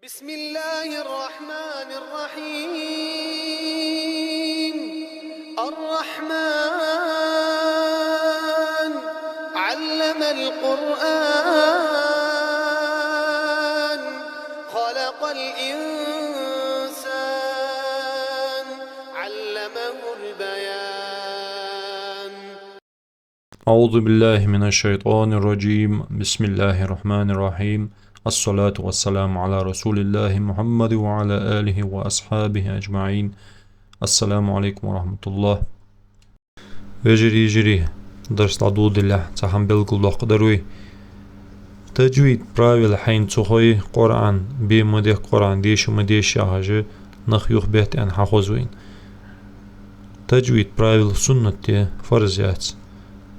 بسم الله الرحمن الرحيم الرحمن علم القرآن خلق الإنسان علمه البيان أعوذ بالله من الشيطان الرجيم بسم الله الرحمن الرحيم الصلاة والسلام على رسول الله محمد وعلى آله وأصحابه أجمعين. السلام عليكم ورحمة الله. وجري درس عدود الله تحم بالقل قدروي تجويد правил حين تخوي قرآن بمده قرآن ديش ومديش شاهجه نخ يخبت أن حفظوين تجويد правил سنة فرزيات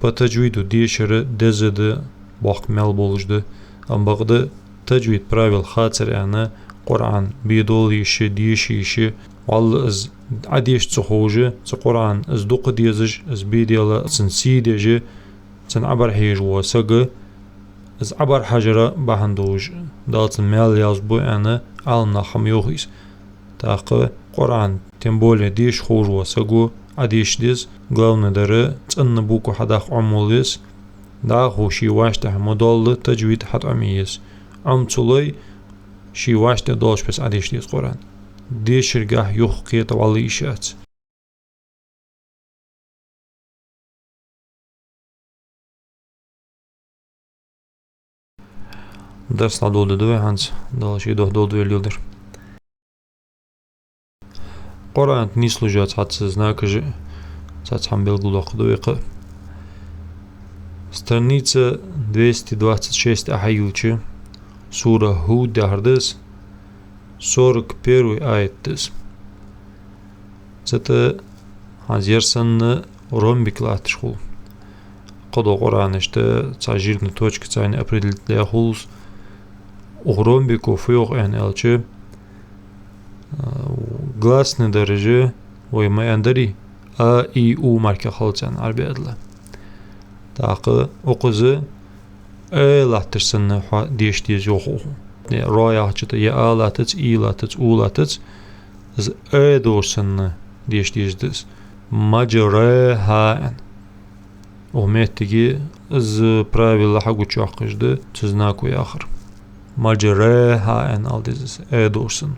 по таджвиду дешері дезеді бақ мәл болжды, амбағды таджвид правил хацар әні Құран бейдол еші, деші еші, аллы үз адеш цухожы, цы Құран үз дуқы дезіж, үз бейделі цын сидежі, цын абар хейж уасығы, үз абар хажыра бахандож, дал цын мәл язбы әні алына хам йоғыз. Тақы Құран, тем более деш хож уасығы, адештиз главный дары ценна буку хадах عموليس دا هو شي واشته مدل تجويد حد عميس عمتولي شي واشته دوش بس adештиز قرآن ديشرگاه يوخ قيت والي إشات درس نادول دوي هانس دالشي دوي ليلدر قرآن نيسلوجات حتى знакажи цацам белгулох дуйка. Страница 226 ахаилчи, сура Худ дардес, 41 аятес. Это хазерсан ромбиклатшхул. Кодо Коранеште цажирны точки цайны определителя хулс. Ромбику фюх энелчи гласны дәрежі оймай әндері А, И, У марка қалцан арби әділі. Тақы оқызы латтырсынны дештез жоқу. Рой ақчыты А латыц, И латыц, У латыц з дорсынны дештездіз. Маджыры хаэн. Оғметтігі з правила хагучу ақыжды цызнаку яқыр. Маджыры хаэн алдезіз дорсын.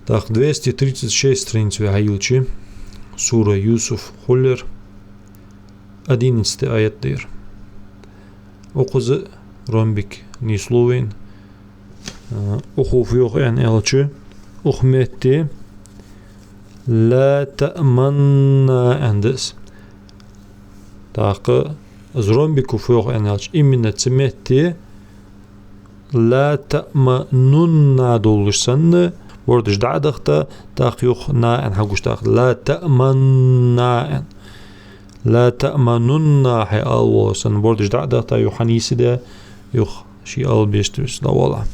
Так, 236 страниц Вихаилчи, сура Юсуф Хуллер, 11 аят дыр. Оқызы ромбик нисловин, оқуф йоқ ән әлчі, оқметті ла та'манна әндіз. Так, з ромбикуф йоқ ән әлчі, именно цеметті ла та'манунна долышсанны, وردش دعدختا تاق يخنا ان حقوش تاق لا تأمننا لا تأمننا حي الوصن وردش دعدختا يوحنيسي ده يخ شي البيشترس لا والله.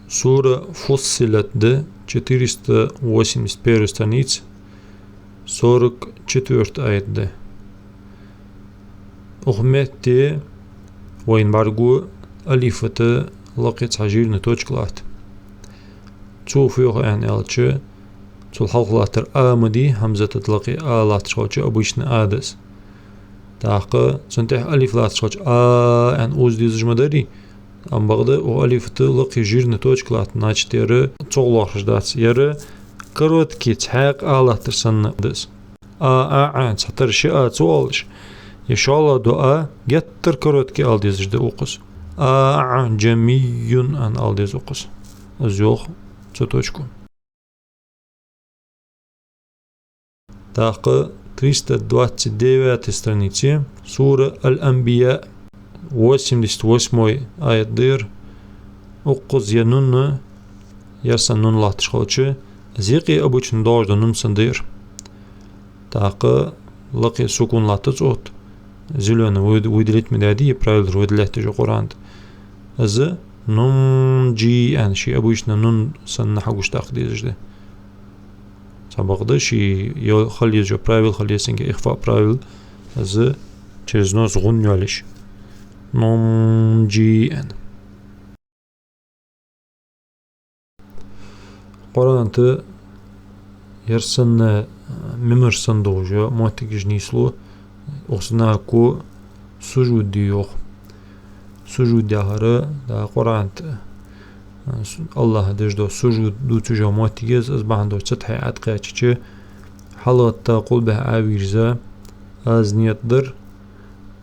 سورة فصلت ده 481 страниц 44 آيات ده أخمتي وين بارغو أليفة لقيت عجيرنا توجكلات تشوف يوخ أن ألتش تول حلقلاتر آمدي همزة تلقي آلات شوچ أبوشنا آدس تاقا سنتح أليف لات شوچ أن أوز ديزج مداري أم بغدا أو أليفة لقي جيرنا توجكلات ناچتير تولوخش داتس يرى كروت كي تحاق آلات ترسن دس عن سحتر شيئا تولش يشالله دعا جتر كروت كي آل ديزج دا أوقس أعجمي أن ألدز أقص الزوخ تتوشكو تاق 329 страницы سورة الأنبياء 88 آيات دير أقص ينون يرسن نون لاتشخوچه زيقي أبوچن دار دنون سندير تاق لقي سكون لاتشوت زلون ويدلت مدادي برايل ويدلت جو قرآن از نون جي ان شي ابوشنا نون سن حقوش تاقديش ده سبقده شي يو خلي جو برايل خلي سنك اخفاء برايل از через нос غنيولش نمجيئا قرآن ت يرسن ممرسن دوجا موتكج نيسلو أخسناكو سجود ديوخ سجود دهره دا قرآن الله دجدو سجود دو تجا موتكز از بحندو ستحي عدقيا چه حلقة تقول به عويرزا از نيت در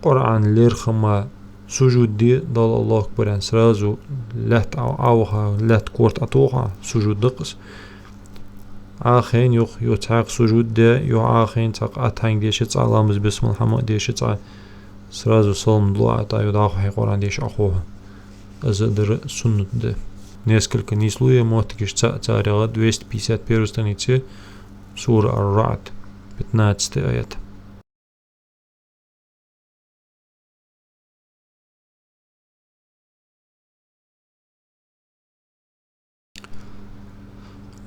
قرآن لير خما سجود دي دال الله أكبر أن سرازو لهت عوها لهت كورت أطوها سجود دقس آخين يو تاق سجود دي يو آخين تاق أتهنگ ديش تعلامز بسم الحمد ديش تاق سرازو صلم دلوع تا يو داخو حي قرآن ديش أخوها از در سنت دي نесколько нислуя мотикиш царяга 251 странице сура Ар-Рa'д 15 аят.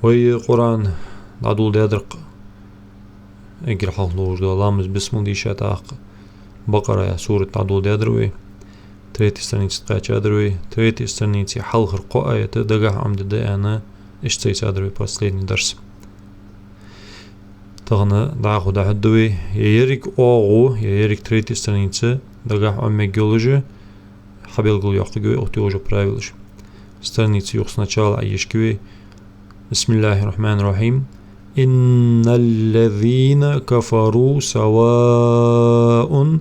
وي قرآن عدول دادرق اجر حلوج دالامز بسم الله شاتاق بقرة سورة عدول دادروي تريتي страница قاچادروي تريتي страница حلخر قاية دقاح عمد دانا اشتيسادروي последний درس تغنى داخو داحدوي يريك اوغو يريك تريتي страница دقاح عمي геоложи حبيل гул яқтыгой оти уже правилыш страница юх сначала аешкивей بسم الله الرحمن الرحيم إن الذين كفروا سواء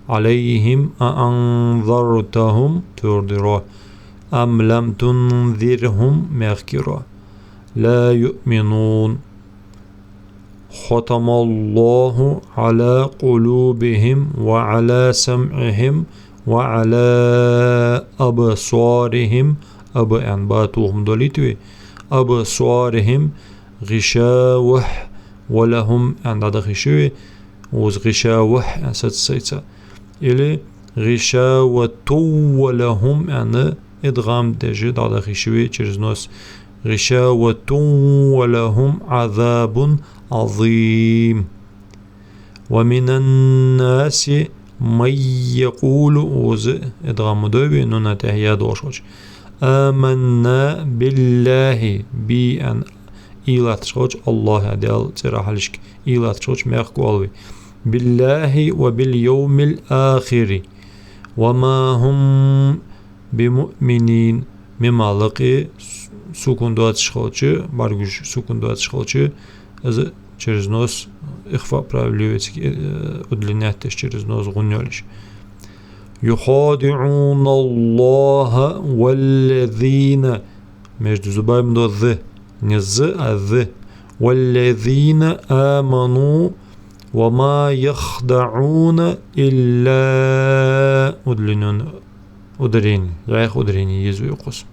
عليهم أأنذرتهم تردرا أم لم تنذرهم مغكرا لا يؤمنون ختم الله على قلوبهم وعلى سمعهم وعلى أبصارهم أبا باتوهم دوليتوي أبصارهم غشاوة ولهم عند غشاوة وز غشاوة عن ستسيتا إلي غشاوة ولهم عن إدغام دجد على غشاوة جرزنوس غشاوة ولهم عذاب عظيم ومن الناس من يقول وز إدغام دوبي نونا تهيا دوشوش آمنا بالله بأن إيلات شوش الله دال تراحلشك إيلات شوش ميخقوالوي بالله وباليوم الآخر وما هم بمؤمنين مما لقي سكون دوات شخوش بارغوش سكون دوات شخوش از через нос إخفاء правилюется удлинять через нос гунёлиш يخادعون الله والذين между зубами до ذ не з а ذ والذين آمنوا وما يخدعون إلا ударение رايح ударение يزوي قسم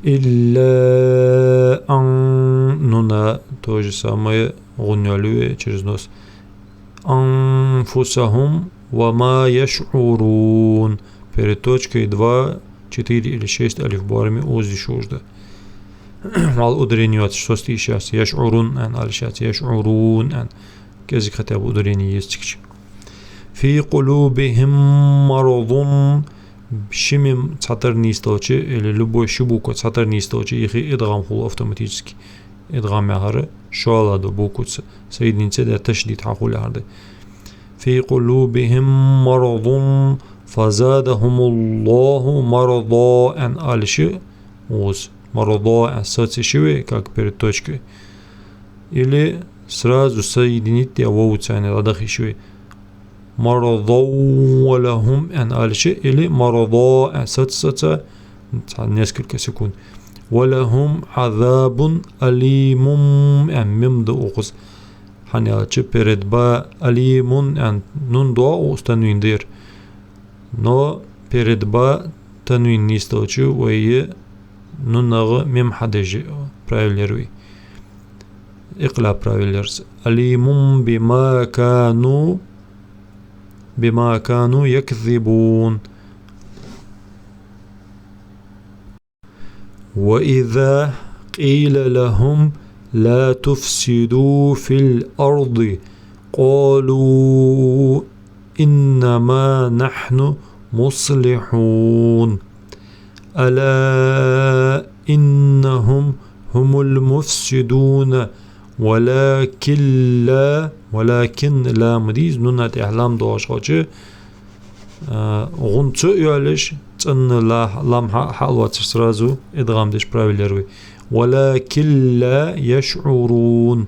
إلا أن نونا то же самое гунёлюе через нос أنفسهم وما يشعرون перед точкой 2, 4 или 6 алиф барами узи шужда мал ударение от 6 сейчас يشعرون أن алишат يشعرون أن كذلك хотя бы ударение есть في قلوبهم مرض شمم цатар нисточи или любой шибуко цатар нисточи их идгам хул автоматически идгам яхары шуаладо букуц соединиться да ташдид хахул ярды في قلوبهم مرض فزادهم الله مرضا أن алиши уз مرضا أن сацишиве как перед точкой или сразу соединить я воуцане ладахишиве مرضا ولهم أن алиши или مرضا أن сацаца несколько секунд ولهم عذاب أليم أن ممد أغز حنياتش перед با أليم أن نون دعا استنوين دير но перед با تنوين نيستوچ وهي نون نغ مم حدج правилерви إقلا правилерс أليم بما كانوا يكذبون وإذا قيل لهم لا تفسدوا في الأرض قالوا إنما نحن مصلحون ألا إنهم هم المفسدون ولكن لا مديز نونات إعلام دوش خوشي غنتو يعلش تن لا لام حالوات سرازو إدغام ديش براويلروي ولكن لا يشعرون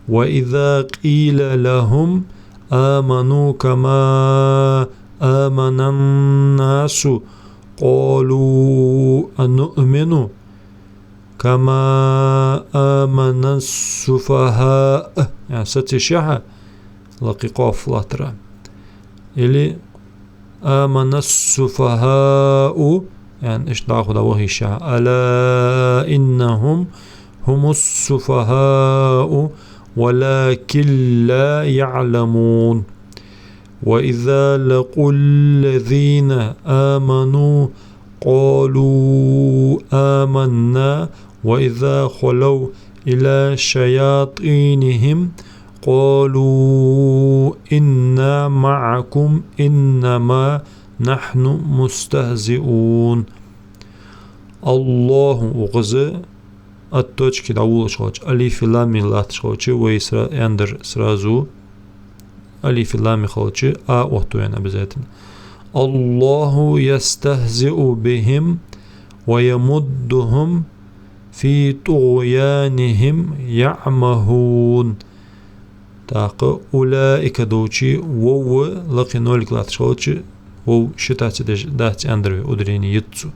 وإذا قيل لهم آمنوا كما آمن الناس قالوا أنؤمن كما آمن السفهاء يعني ستشيحة لقي قاف لاترا إلي آمن السفهاء يعني إيش داخل وهي شاء ألا إنهم هم السفهاء ولكن لا يعلمون وإذا لقوا الذين آمنوا قالوا آمنا وإذا خلوا إلى شياطينهم قالوا إنا معكم إنما نحن مستهزئون الله وغزة التوچ داول شوچ ألف لام لات شوچ ويسرا اندر سرازو ألف لام خلچ وقتو يعني بزيتن الله يستهزئ بهم ويمدهم في طغيانهم يعمهون تاق أولئك دوچي وو لقي نولك لات شوچ وو شتات دات اندر ادريني يتسو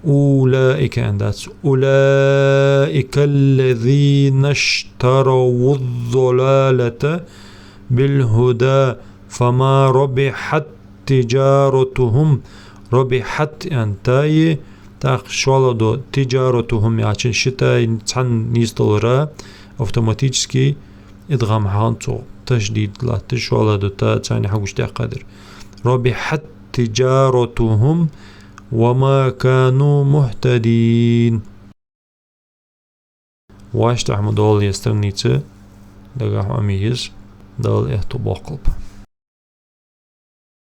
أولئك عندات أولئك الذين اشتروا الضلالة بالهدى فما ربحت تجارتهم ربحت انتاي تاق شوالدو تجارتهم يعني شتا تحن نيستولرا اوتوماتيكي ادغام هانتو تشديد لا تشوالدو تا تاني حقوش تا قدر ربحت تجارتهم وما كانوا مهتدين واش تحمدول يسترنيتي دغه اميز دال احتو بقلب